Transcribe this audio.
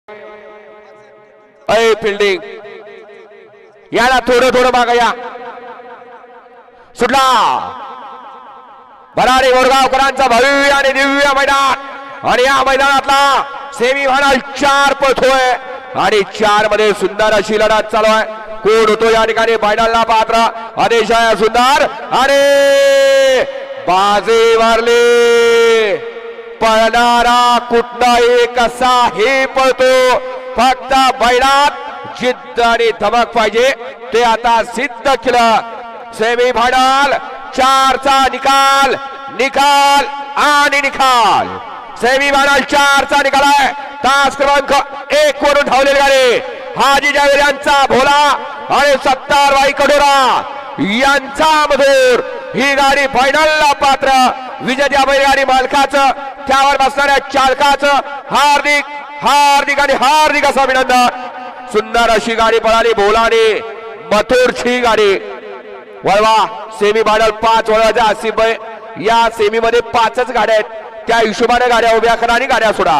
अय फिल्डिंग याला थोडं थोडं मागा या. सुटला भरारी बोरगावकरांचा भव्य आणि दिव्य मैदान आणि या मैदानातला सेमी फायनल 4 पळतोय आणि 4 मध्ये सुंदर अशी लढत चालू आहे. कोण होतो या ठिकाणी फायनलला पात्र आदेश आहे सुंदर आणि बाजी मारली. पळणारा कुठलाही कसा हे पळतो फक्त बैलात जिद्द आणि धमक पाहिजे ते आता सिद्ध केलं. सेमी फायनल 4 चा निकाल निकाल आणि निकाल. सेमी फायनल 4 चा निकाल आहे. तास क्रमांक 1 वरून धावलेली गाडी हाजी जावेद यांचा भोला आणि सत्तारबाई कडोरा यांचा मधुर ही गाडी फायनलला पात्र. विजेत्या बैलगाडी मालकाचं त्यावर बसणाऱ्या चालकाचं हार्दिक हार्दिक आणि हार्दिक असं अभिनंदन. सुंदर अशी गाडी पळाली भोलाने मथुरची गाडी. वळवा सेमी फायनल 5 वळवायचा आसिफ भाई. या सेमी मध्ये 5च गाड्या आहेत त्या हिशोबाने गाड्या उभ्या करा आणि गाड्या सोडा.